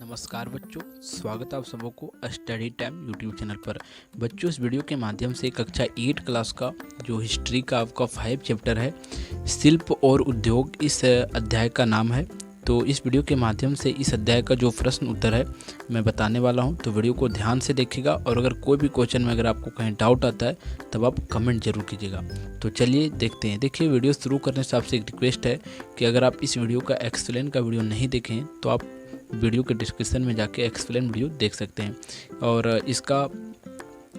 नमस्कार बच्चों, स्वागत है आप सबों को स्टडी टाइम यूट्यूब चैनल पर। बच्चों, इस वीडियो के माध्यम से कक्षा 8 क्लास का जो हिस्ट्री का आपका 5 चैप्टर है, शिल्प और उद्योग, इस अध्याय का नाम है। तो इस वीडियो के माध्यम से इस अध्याय का जो प्रश्न उत्तर है मैं बताने वाला हूं, तो वीडियो को ध्यान से देखिएगा। और अगर कोई भी क्वेश्चन में अगर आपको कहीं डाउट आता है तब आप कमेंट जरूर कीजिएगा। तो चलिए देखते हैं। देखिए, वीडियो शुरू करने से आपसे एक रिक्वेस्ट है कि अगर आप इस वीडियो का एक्सप्लेन का वीडियो नहीं देखें तो आप वीडियो के डिस्क्रिप्शन में जाके एक्सप्लेन वीडियो देख सकते हैं। और इसका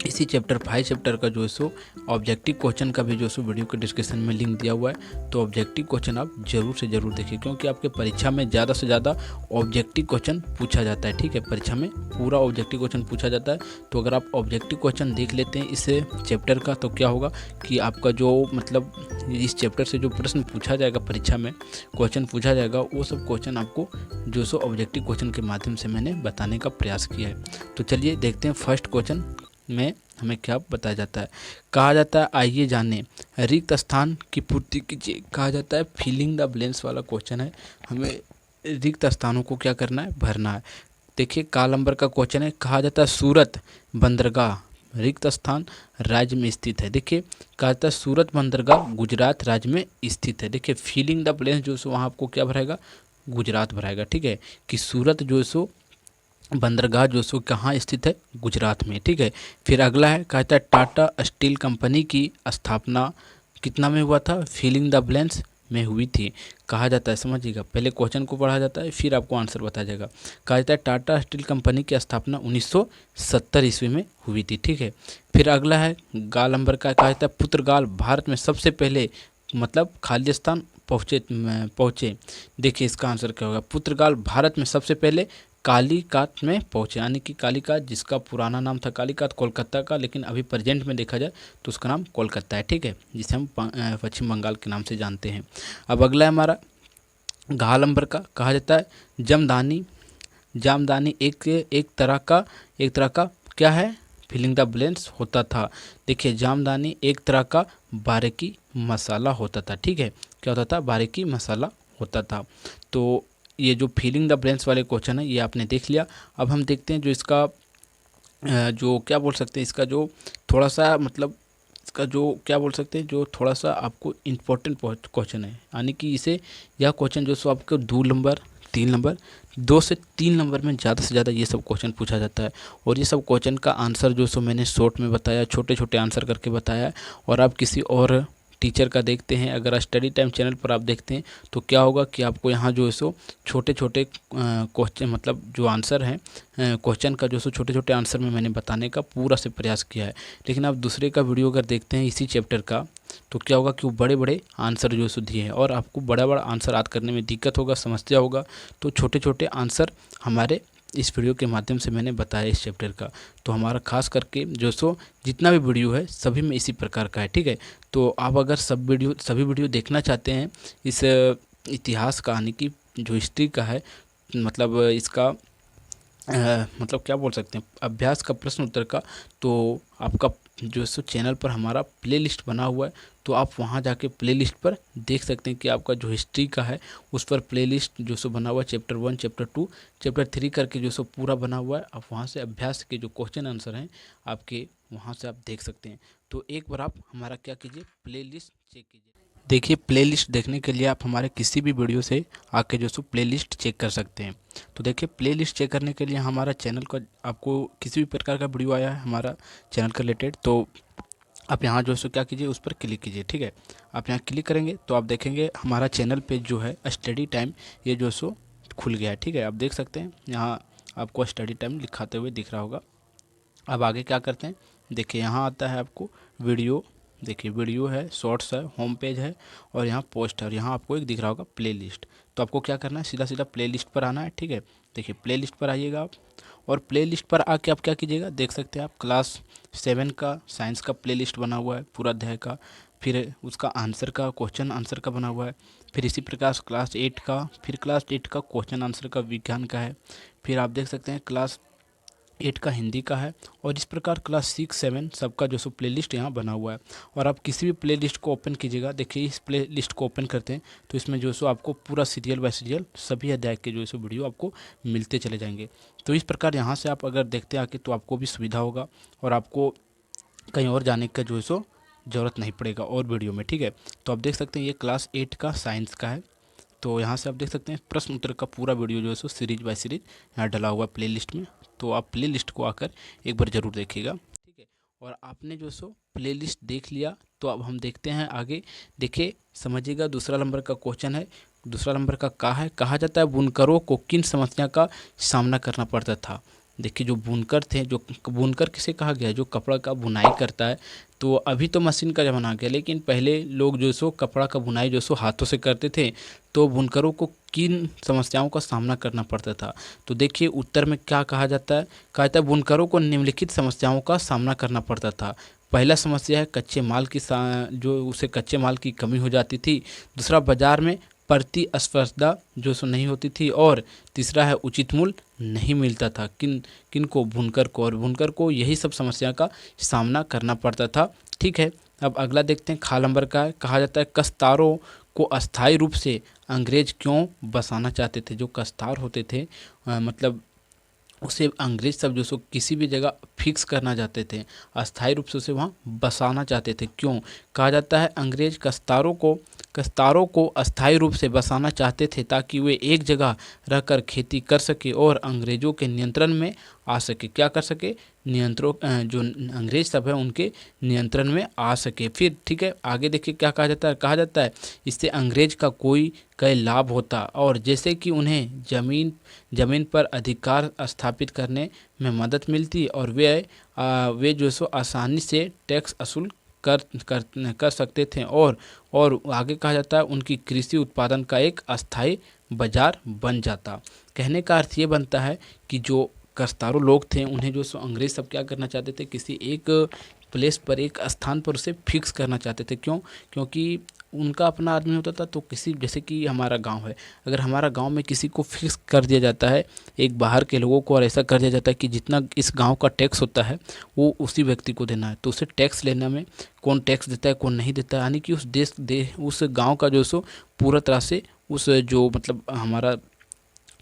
इसी चैप्टर 5 चैप्टर का जो है सो ऑब्जेक्टिव क्वेश्चन का भी जो सो वीडियो के डिस्क्रिप्शन में लिंक दिया हुआ है। तो ऑब्जेक्टिव क्वेश्चन आप जरूर से ज़रूर देखिए, क्योंकि आपके परीक्षा में ज़्यादा से ज़्यादा ऑब्जेक्टिव क्वेश्चन पूछा जाता है। ठीक है, परीक्षा में पूरा ऑब्जेक्टिव क्वेश्चन पूछा जाता है। तो अगर आप ऑब्जेक्टिव क्वेश्चन देख लेते हैं इस चैप्टर का, तो क्या होगा कि आपका जो मतलब इस चैप्टर से जो प्रश्न पूछा जाएगा, परीक्षा में क्वेश्चन पूछा जाएगा, वो सब क्वेश्चन आपको जो सो ऑब्जेक्टिव क्वेश्चन के माध्यम से मैंने बताने का प्रयास किया है। तो चलिए देखते हैं फर्स्ट क्वेश्चन में हमें क्या बताया जाता है। कहा जाता है, आइए जाने रिक्त स्थान की पूर्ति कीजिए। कहा जाता है फिलिंग द ब्लैंक्स वाला क्वेश्चन है, हमें रिक्त स्थानों को क्या करना है, भरना है। देखिए, का नंबर का क्वेश्चन है। कहा जाता है सूरत बंदरगाह रिक्त स्थान राज्य में स्थित है। देखिए, कहा जाता है सूरत बंदरगाह गुजरात राज्य में स्थित है। देखिए, फिलिंग द ब्लैंक्स जो सो वहाँ आपको क्या भराएगा, गुजरात भराएगा। ठीक है, कि सूरत जो सो बंदरगाह जो सो कहाँ स्थित है, गुजरात में। ठीक है, फिर अगला है, कहता है टाटा स्टील कंपनी की स्थापना कितना में हुआ था, फिलिंग द ब्लैंक्स में हुई थी। कहा जाता है, समझिएगा, पहले क्वेश्चन को पढ़ा जाता है फिर आपको आंसर बताया जाएगा। कहा जाता है टाटा स्टील कंपनी की स्थापना 1970 ईस्वी में हुई थी। ठीक है, फिर अगला है गाल नंबर का। कहा जाता है पुर्तगाल भारत में सबसे पहले मतलब खालिस्तान पहुँचे। देखिए, इसका आंसर क्या होगा, पुर्तगाल भारत में सबसे पहले कालीकात में पहुँचे। यानी कि कालीकात, जिसका पुराना नाम था कालीकात कोलकाता का, लेकिन अभी प्रेजेंट में देखा जाए तो उसका नाम कोलकाता है। ठीक है, जिसे हम पश्चिम बंगाल के नाम से जानते हैं। अब अगला है हमारा घा नंबर का। कहा जाता है जामदानी एक तरह का क्या है, फिलिंग द ब्लैंक्स होता था। देखिए, जामदानी एक तरह का बारीकी मसाला होता था। ठीक है, क्या होता था, बारीकी मसाला होता था। तो ये जो फिलिंग द ब्लैंक्स वाले क्वेश्चन है ये आपने देख लिया। अब हम देखते हैं जो इसका जो क्या बोल सकते हैं, इसका जो थोड़ा सा मतलब इसका जो क्या बोल सकते हैं, जो थोड़ा सा आपको इम्पोर्टेंट क्वेश्चन है। यानी कि इसे यह क्वेश्चन जो सो आपको 2 से 3 नंबर में ज़्यादा से ज़्यादा ये सब क्वेश्चन पूछा जाता है। और ये सब क्वेश्चन का आंसर जो सो मैंने शॉर्ट में बताया, छोटे छोटे आंसर करके बताया है। और आप किसी और टीचर का देखते हैं, अगर स्टडी टाइम चैनल पर आप देखते हैं तो क्या होगा कि आपको यहाँ जो है सो छोटे छोटे क्वेश्चन मतलब जो आंसर हैं क्वेश्चन का जो सो छोटे छोटे आंसर में मैंने बताने का पूरा से प्रयास किया है। लेकिन आप दूसरे का वीडियो अगर देखते हैं इसी चैप्टर का, तो क्या होगा कि वो बड़े बड़े आंसर जो सो दिए हैं और आपको बड़ा बड़ा आंसर याद करने में दिक्कत होगा, समस्या होगा। तो छोटे छोटे आंसर हमारे इस वीडियो के माध्यम से मैंने बताया इस चैप्टर का। तो हमारा खास करके जो सो जितना भी वीडियो है सभी में इसी प्रकार का है। ठीक है, तो आप अगर सभी वीडियो देखना चाहते हैं इस इतिहास का, यानी कि जो हिस्ट्री का है, मतलब इसका मतलब क्या बोल सकते हैं, अभ्यास का, प्रश्न उत्तर का, तो आपका जो सो चैनल पर हमारा प्लेलिस्ट बना हुआ है। तो आप वहां जाके प्लेलिस्ट पर देख सकते हैं कि आपका जो हिस्ट्री का है उस पर प्लेलिस्ट जो सो बना हुआ है, चैप्टर 1, चैप्टर 2, चैप्टर 3 करके जो सो पूरा बना हुआ है। आप वहां से अभ्यास के जो क्वेश्चन आंसर हैं आपके वहां से आप देख सकते हैं। तो एक बार आप हमारा क्या कीजिए, प्लेलिस्ट चेक कीजिए। देखिए, प्लेलिस्ट देखने के लिए आप हमारे किसी भी वीडियो से आके जो सो प्लेलिस्ट चेक कर सकते हैं। तो देखिए, प्लेलिस्ट चेक करने के लिए हमारा चैनल का, आपको किसी भी प्रकार का वीडियो आया है हमारा चैनल का रिलेटेड, तो आप यहाँ जो सो क्या कीजिए, उस पर क्लिक कीजिए। ठीक है, आप यहाँ क्लिक करेंगे तो आप देखेंगे हमारा चैनल पे जो है स्टडी टाइम ये जो सो खुल गया है। ठीक है, आप देख सकते हैं यहाँ आपको स्टडी टाइम लिखाते हुए दिख रहा होगा। अब आगे क्या करते हैं, देखिए यहाँ आता है आपको वीडियो। देखिए, वीडियो है, शॉर्ट्स है, होम पेज है, और यहाँ पोस्ट है, और यहाँ आपको एक दिख रहा होगा प्लेलिस्ट। तो आपको क्या करना है, सीधा सीधा प्लेलिस्ट पर आना है। ठीक है, देखिए प्लेलिस्ट पर आइएगा आप, और प्लेलिस्ट पर आके आप क्या कीजिएगा, देख सकते हैं आप क्लास 7 का साइंस का प्लेलिस्ट बना हुआ है पूरा अध्याय का। फिर उसका आंसर का, क्वेश्चन आंसर का बना हुआ है। फिर इसी प्रकार से क्लास 8 का, फिर क्लास 8 का क्वेश्चन आंसर का विज्ञान का है। फिर आप देख सकते हैं क्लास 8 का हिंदी का है। और इस प्रकार क्लास 6 7 सबका जो सो प्लेलिस्ट यहाँ बना हुआ है। और आप किसी भी प्लेलिस्ट को ओपन कीजिएगा, देखिए इस प्लेलिस्ट को ओपन करते हैं तो इसमें जो सो आपको पूरा सीरियल बाय सीरियल सभी अध्याय के जो सो वीडियो आपको मिलते चले जाएंगे। तो इस प्रकार यहाँ से आप अगर देखते आके तो आपको भी सुविधा होगा और आपको कहीं और जाने का जो है सो ज़रूरत नहीं पड़ेगा और वीडियो में, ठीक है। तो आप देख सकते हैं ये क्लास 8 का साइंस का है। तो यहाँ से आप देख सकते हैं प्रश्न उत्तर का पूरा वीडियो जो है सो सीरीज बाय सीरीज यहाँ डला हुआ है प्लेलिस्ट में। तो आप प्लेलिस्ट को आकर एक बार ज़रूर देखिएगा, ठीक है। और आपने जो सो प्लेलिस्ट देख लिया तो अब हम देखते हैं आगे। देखिए समझिएगा, दूसरा नंबर का क्वेश्चन है। दूसरा नंबर का कहा जाता है बुनकरों को किन समस्या का सामना करना पड़ता था। देखिए जो बुनकर थे, जो बुनकर किसे कहा गया है, जो कपड़ा का बुनाई करता है। तो अभी तो मशीन का ज़माना आ गया, लेकिन पहले लोग जो सो कपड़ा का बुनाई जो सो हाथों से करते थे। तो बुनकरों को किन समस्याओं का सामना करना पड़ता था। तो देखिए उत्तर में क्या कहा जाता है, कहा जाता है बुनकरों को निम्नलिखित समस्याओं का सामना करना पड़ता था। पहला समस्या है कच्चे माल की जो उसे कच्चे माल की कमी हो जाती थी। दूसरा बाजार में प्रतिस्पर्धा जो सो नहीं होती थी। और तीसरा है उचित मूल्य नहीं मिलता था। किन को, बुनकर को। और बुनकर को यही सब समस्या का सामना करना पड़ता था, ठीक है। अब अगला देखते हैं, खा नंबर का है। कहा जाता है कस्तारों को अस्थायी रूप से अंग्रेज क्यों बसाना चाहते थे। जो कस्तार होते थे मतलब उसे अंग्रेज सब जो सो किसी भी जगह फिक्स करना चाहते थे, अस्थायी रूप से उसे वहाँ बसाना चाहते थे। क्यों, कहा जाता है अंग्रेज कस्तारों को अस्थायी रूप से बसाना चाहते थे ताकि वे एक जगह रहकर खेती कर सके और अंग्रेजों के नियंत्रण में आ सके। क्या कर सके, जो अंग्रेज सब है उनके नियंत्रण में आ सके। फिर ठीक है आगे देखिए क्या कहा जाता है इससे अंग्रेज का कई लाभ होता और जैसे कि उन्हें ज़मीन पर अधिकार स्थापित करने में मदद मिलती और वे जो सो आसानी से टैक्स वसूल कर सकते थे। और आगे कहा जाता है उनकी कृषि उत्पादन का एक अस्थायी बाजार बन जाता। कहने का अर्थ ये बनता है कि जो कस्तारों लोग थे उन्हें जो सो अंग्रेज सब क्या करना चाहते थे, किसी एक प्लेस पर, एक स्थान पर उसे फिक्स करना चाहते थे। क्यों, क्योंकि उनका अपना आदमी होता था। तो किसी, जैसे कि हमारा गांव है, अगर हमारा गांव में किसी को फिक्स कर दिया जाता है एक बाहर के लोगों को, और ऐसा कर दिया जाता है कि जितना इस गांव का टैक्स होता है वो उसी व्यक्ति को देना है। तो उसे टैक्स लेने में कौन टैक्स देता है कौन नहीं देता है, यानी कि उस गाँव का जो सो पूरा तरह से उस जो मतलब हमारा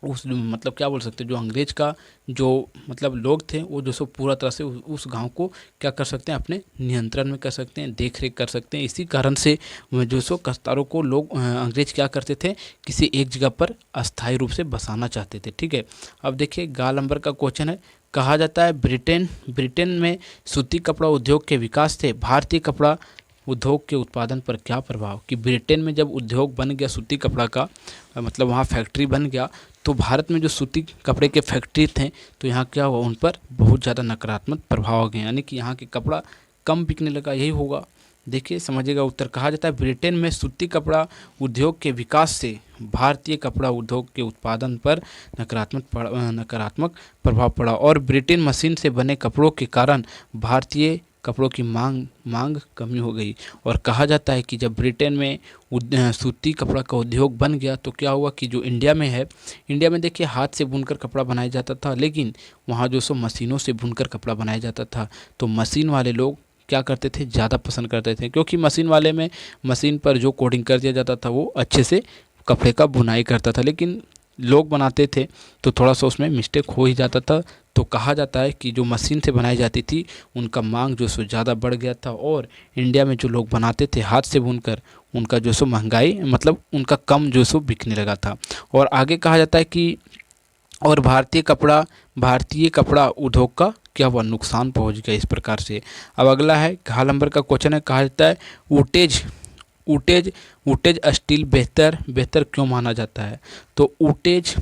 उस मतलब क्या बोल सकते हैं, जो अंग्रेज का जो मतलब लोग थे वो जो सो पूरा तरह से उस गांव को क्या कर सकते हैं, अपने नियंत्रण में कर सकते हैं, देख रेख कर सकते हैं। इसी कारण से जो सो कस्तारों को लोग अंग्रेज क्या करते थे, किसी एक जगह पर अस्थायी रूप से बसाना चाहते थे, ठीक है। अब देखिए गा नंबर का क्वेश्चन है। कहा जाता है ब्रिटेन में सूती कपड़ा उद्योग के विकास से भारतीय कपड़ा उद्योग के उत्पादन पर क्या प्रभाव। कि ब्रिटेन में जब उद्योग बन गया सूती कपड़ा का, मतलब वहाँ फैक्ट्री बन गया, तो भारत में जो सूती कपड़े के फैक्ट्री थे तो यहाँ क्या हुआ, उन पर बहुत ज़्यादा नकारात्मक प्रभाव आ गए, यानी कि यहाँ के कपड़ा कम बिकने लगा, यही होगा। देखिए समझिएगा उत्तर। कहा जाता है ब्रिटेन में सूती कपड़ा उद्योग के विकास से भारतीय कपड़ा उद्योग के उत्पादन पर नकारात्मक प्रभाव पड़ा और ब्रिटेन मशीन से बने कपड़ों के कारण भारतीय कपड़ों की मांग कमी हो गई। और कहा जाता है कि जब ब्रिटेन में सूती कपड़ा का उद्योग बन गया तो क्या हुआ कि जो इंडिया में है, इंडिया में देखिए हाथ से बुनकर कपड़ा बनाया जाता था, लेकिन वहाँ जो सो मशीनों से बुनकर कपड़ा बनाया जाता था। तो मशीन वाले लोग क्या करते थे, ज़्यादा पसंद करते थे, क्योंकि मशीन पर जो कोडिंग कर दिया जाता था वो अच्छे से कपड़े का बुनाई करता था, लेकिन लोग बनाते थे तो थोड़ा सा उसमें मिस्टेक हो ही जाता था। तो कहा जाता है कि जो मशीन से बनाई जाती थी उनका मांग जो सो ज़्यादा बढ़ गया था और इंडिया में जो लोग बनाते थे हाथ से बुनकर, उनका जो सो महंगाई मतलब उनका कम जो सो बिकने लगा था। और आगे कहा जाता है कि और भारतीय कपड़ा उद्योग का क्या हुआ, नुकसान पहुंच गया इस प्रकार से। अब अगला है घ नंबर का क्वेश्चन है। कहा जाता है उटेज स्टील बेहतर क्यों माना जाता है। तो उटज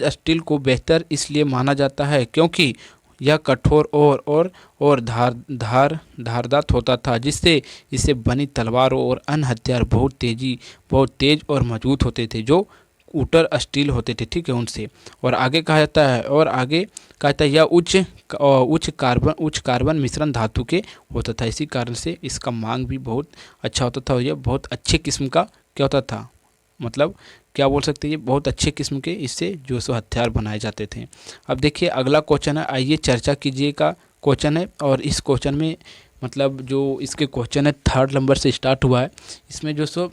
स्टील को बेहतर इसलिए माना जाता है क्योंकि यह कठोर और धारदार होता था, जिससे इससे बनी तलवारों और अन्य हथियार बहुत तेज और मजबूत होते थे, जो उटर स्टील होते थे, ठीक है, उनसे। और आगे कहा जाता है यह उच्च कार्बन मिश्रण धातु के होता था, इसी कारण से इसका मांग भी बहुत अच्छा होता था और यह बहुत अच्छे किस्म का क्या होता था, मतलब क्या बोल सकते हैं, ये बहुत अच्छे किस्म के इससे जो सो हथियार बनाए जाते थे। अब देखिए अगला क्वेश्चन है, आइए चर्चा कीजिए का क्वेश्चन है। और इस क्वेश्चन में मतलब जो इसके क्वेश्चन है 3rd नंबर से स्टार्ट हुआ है। इसमें जो सो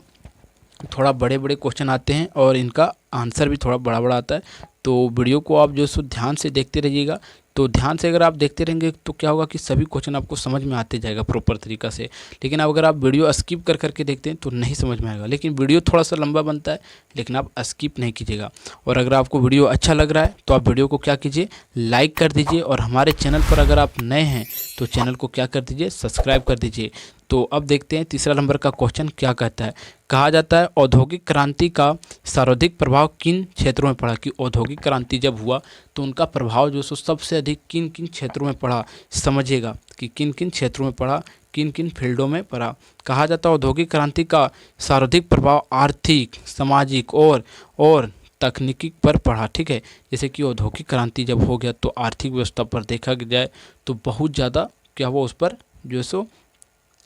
थोड़ा बड़े बड़े क्वेश्चन आते हैं और इनका आंसर भी थोड़ा बड़ा बड़ा आता है। तो वीडियो को आप जो सो ध्यान से देखते रहिएगा। तो ध्यान से अगर आप देखते रहेंगे तो क्या होगा कि सभी क्वेश्चन आपको समझ में आते जाएगा प्रॉपर तरीक़ा से। लेकिन अब अगर आप वीडियो स्किप कर करके देखते हैं तो नहीं समझ में आएगा। लेकिन वीडियो थोड़ा सा लंबा बनता है, लेकिन आप स्किप नहीं कीजिएगा। और अगर आपको वीडियो अच्छा लग रहा है तो आप वीडियो को क्या कीजिए, लाइक कर दीजिए। और हमारे चैनल पर अगर आप नए हैं तो चैनल को क्या कर दीजिए, सब्सक्राइब कर दीजिए। तो अब देखते हैं तीसरा नंबर का क्वेश्चन क्या कहता है। कहा जाता है औद्योगिक क्रांति का सर्वाधिक प्रभाव किन क्षेत्रों में पड़ा, कि औद्योगिक क्रांति जब हुआ तो उनका प्रभाव जो सो सबसे अधिक किन किन क्षेत्रों में पड़ा। समझिएगा कि किन किन क्षेत्रों में पड़ा, किन किन फील्डों में पड़ा। कहा जाता है औद्योगिक क्रांति का सर्वाधिक प्रभाव आर्थिक, सामाजिक और तकनीकी पर पड़ा। ठीक है, जैसे कि औद्योगिक क्रांति जब हो गया तो आर्थिक व्यवस्था पर देखा जाए तो बहुत ज़्यादा क्या हुआ, उस पर जो सो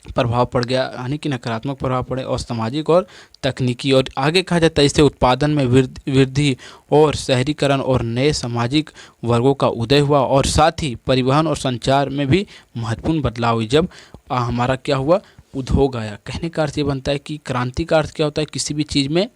प्रभाव पड़ गया, यानी कि नकारात्मक प्रभाव पड़े। और सामाजिक और तकनीकी, और आगे कहा जाता है इससे उत्पादन में वृद्धि और शहरीकरण और नए सामाजिक वर्गों का उदय हुआ। और साथ ही परिवहन और संचार में भी महत्वपूर्ण बदलाव हुई। जब हमारा क्या हुआ, उद्योग आया। कहने का अर्थ ये बनता है कि क्रांति का अर्थ क्या होता है, किसी भी चीज़ में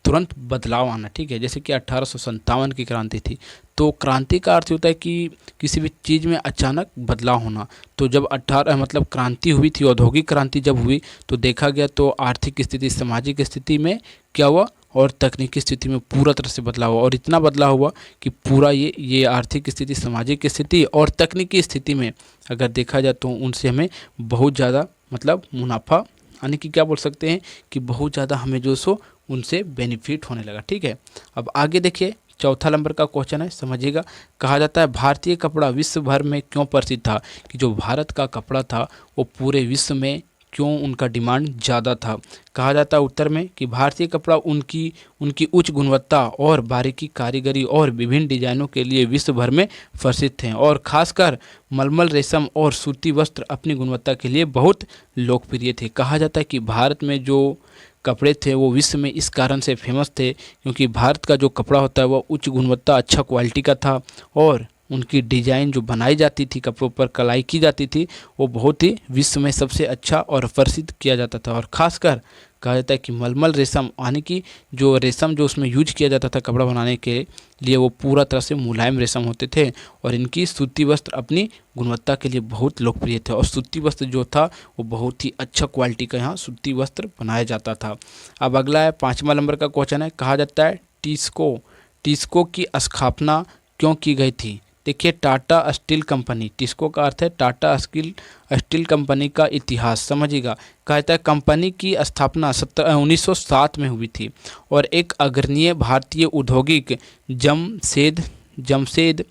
तुरंत बदलाव आना। ठीक है, जैसे कि 1857 की क्रांति थी, तो क्रांति का अर्थ होता है कि किसी भी चीज़ में अचानक बदलाव होना। तो जब 18 मतलब क्रांति हुई थी, औद्योगिक क्रांति जब हुई तो देखा गया तो आर्थिक स्थिति, सामाजिक स्थिति में क्या हुआ और तकनीकी स्थिति में पूरा तरह से बदलाव हुआ। और इतना बदलाव हुआ कि पूरा ये आर्थिक स्थिति, सामाजिक स्थिति और तकनीकी स्थिति में अगर देखा जाए तो उनसे हमें बहुत ज़्यादा मतलब मुनाफा, यानी कि क्या बोल सकते हैं कि बहुत ज़्यादा हमें जो सो उनसे बेनिफिट होने लगा। ठीक है, अब आगे देखिए चौथा नंबर का क्वेश्चन है, समझिएगा। कहा जाता है भारतीय कपड़ा विश्व भर में क्यों प्रसिद्ध था, कि जो भारत का कपड़ा था वो पूरे विश्व में क्यों उनका डिमांड ज़्यादा था। कहा जाता है उत्तर में कि भारतीय कपड़ा उनकी उच्च गुणवत्ता और बारीकी कारीगरी और विभिन्न डिजाइनों के लिए विश्व भर में प्रसिद्ध थे। और खासकर मलमल, रेशम और सूती वस्त्र अपनी गुणवत्ता के लिए बहुत लोकप्रिय थे। कहा जाता है कि भारत में जो कपड़े थे वो विश्व में इस कारण से फेमस थे क्योंकि भारत का जो कपड़ा होता है वो उच्च गुणवत्ता, अच्छा क्वालिटी का था। और उनकी डिज़ाइन जो बनाई जाती थी, कपड़ों पर कलाई की जाती थी, वो बहुत ही विश्व में सबसे अच्छा और प्रसिद्ध किया जाता था। और ख़ासकर कहा जाता है कि मलमल रेशम, यानी कि जो रेशम जो उसमें यूज किया जाता था कपड़ा बनाने के लिए, वो पूरा तरह से मुलायम रेशम होते थे। और इनकी सूती वस्त्र अपनी गुणवत्ता के लिए बहुत लोकप्रिय थे। और सूती वस्त्र जो था वो बहुत ही अच्छा क्वालिटी का यहाँ सूती वस्त्र बनाया जाता था। अब अगला है 5वां नंबर का क्वेश्चन है। कहा जाता है टिस्को की स्थापना क्यों की गई थी। देखिए टाटा स्टील कंपनी, टिस्को का अर्थ है टाटा स्टील कंपनी का इतिहास। समझिएगा, कहा जाता है कंपनी की स्थापना 1907 में हुई थी। और एक अग्रणीय भारतीय औद्योगिक जमशेद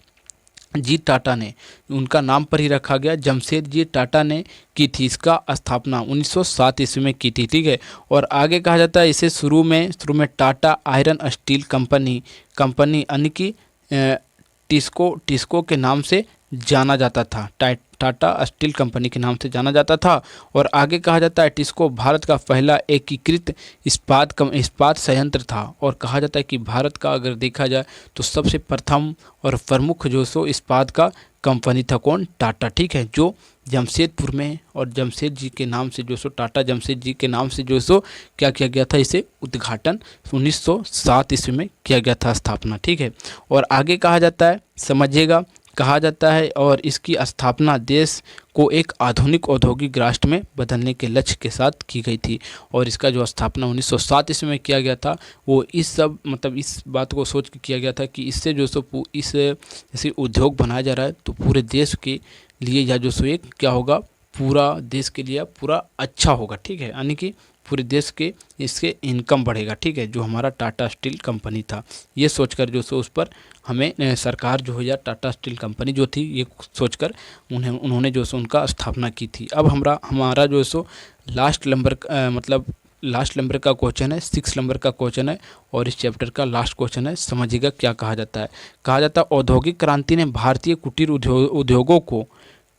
जी टाटा ने, उनका नाम पर ही रखा गया, जमशेद जी टाटा ने की थी इसका स्थापना 1907 ईस्वी में की थी। ठीक है, और आगे कहा जाता है इसे शुरू में टाटा आयरन स्टील कंपनी यानी कि टिस्को के नाम से जाना जाता था। टाटा स्टील कंपनी के नाम से जाना जाता था। और आगे कहा जाता है टिस्को भारत का पहला एकीकृत इस्पात संयंत्र था। और कहा जाता है कि भारत का अगर देखा जाए तो सबसे प्रथम और प्रमुख जो सो इस्पात का कंपनी था कौन, टाटा। ठीक है, जो जमशेदपुर में, और जमशेद जी के नाम से जो सो टाटा जमशेद जी के नाम से जो सो क्या किया गया था, इसे उद्घाटन 1907 ईस्वी में किया गया था, स्थापना। ठीक है, और आगे कहा जाता है, समझिएगा, कहा जाता है और इसकी स्थापना देश को एक आधुनिक औद्योगिक राष्ट्र में बदलने के लक्ष्य के साथ की गई थी। और इसका जो स्थापना 1907 ईस्वी में किया गया था वो इस बात को सोच के किया गया था कि इससे जो सो इस जैसे उद्योग बनाया जा रहा है तो पूरे देश के लिए या जो सो एक क्या होगा, पूरा देश के लिए पूरा अच्छा होगा। ठीक है, यानी कि पूरे देश के इसके इनकम बढ़ेगा। ठीक है, जो हमारा टाटा स्टील कंपनी था, ये सोचकर जो सो उस पर हमें सरकार जो है या टाटा स्टील कंपनी जो थी ये सोचकर उन्होंने जो सो उनका स्थापना की थी। अब हमारा जो सो लास्ट नंबर का क्वेश्चन है, 6 नंबर का क्वेश्चन है और इस चैप्टर का लास्ट क्वेश्चन है। समझिएगा क्या कहा जाता है। कहा जाता है औद्योगिक क्रांति ने भारतीय कुटीर उद्योगों को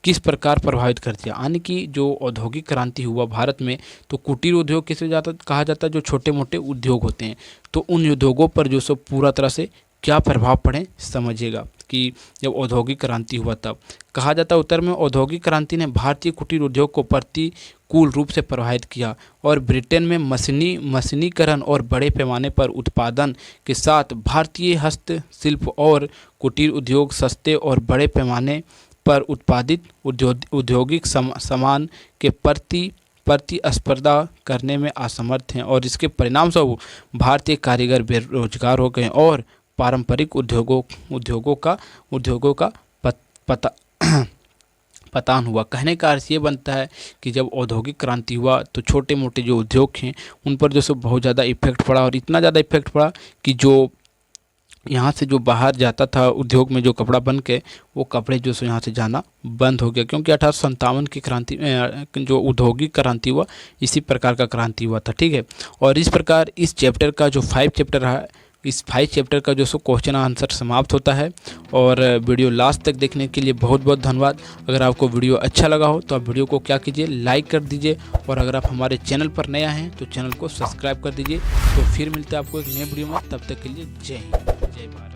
किस प्रकार प्रभावित कर दिया। यानी कि जो औद्योगिक क्रांति हुआ भारत में, तो कुटीर उद्योग किसे कहा जाता है, जो छोटे मोटे उद्योग होते हैं, तो उन उद्योगों पर जो सो पूरा तरह से क्या प्रभाव पड़े समझिएगा। कि जब औद्योगिक क्रांति हुआ तब कहा जाता है उत्तर में औद्योगिक क्रांति ने भारतीय कुटीर उद्योग को प्रतिकूल रूप से प्रभावित किया और ब्रिटेन में मशीनीकरण और बड़े पैमाने पर उत्पादन के साथ भारतीय हस्तशिल्प और कुटीर उद्योग सस्ते और बड़े पैमाने पर उत्पादित औद्योगिक सामान के प्रतिस्पर्धा करने में असमर्थ हैं और इसके परिणाम स्वरूप भारतीय कारीगर बेरोजगार हो गए और पारंपरिक उद्योगों का पतन हुआ। कहने का अर्थ ये बनता है कि जब औद्योगिक क्रांति हुआ तो छोटे मोटे जो उद्योग हैं उन पर जो सो बहुत ज़्यादा इफेक्ट पड़ा और इतना ज़्यादा इफेक्ट पड़ा कि जो यहाँ से जो बाहर जाता था उद्योग में जो कपड़ा बन के, वो कपड़े जो सो यहाँ से जाना बंद हो गया, क्योंकि 1857 की क्रांति जो औद्योगिक क्रांति हुआ इसी प्रकार का क्रांति हुआ था। ठीक है, और इस प्रकार इस चैप्टर का जो 5 चैप्टर है, इस 5 चैप्टर का जो सो क्वेश्चन आंसर समाप्त होता है। और वीडियो लास्ट तक देखने के लिए बहुत बहुत धन्यवाद। अगर आपको वीडियो अच्छा लगा हो तो आप वीडियो को क्या कीजिए, लाइक कर दीजिए, और अगर आप हमारे चैनल पर नया हैं तो चैनल को सब्सक्राइब कर दीजिए। तो फिर मिलते हैं आपको एक नए वीडियो में, तब तक के लिए जय हिंद, जय भारत।